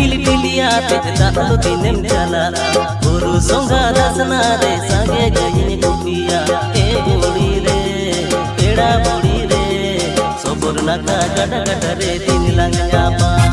Tilly Tiliya तेजदा तो दिनेम चला गुरु सोंगा दसना रे संगे गई गुपिया ए बुड़ी रे पेड़ा बुड़ी रे सोबर नाका गड़ गड़ रे दिन लंग जापा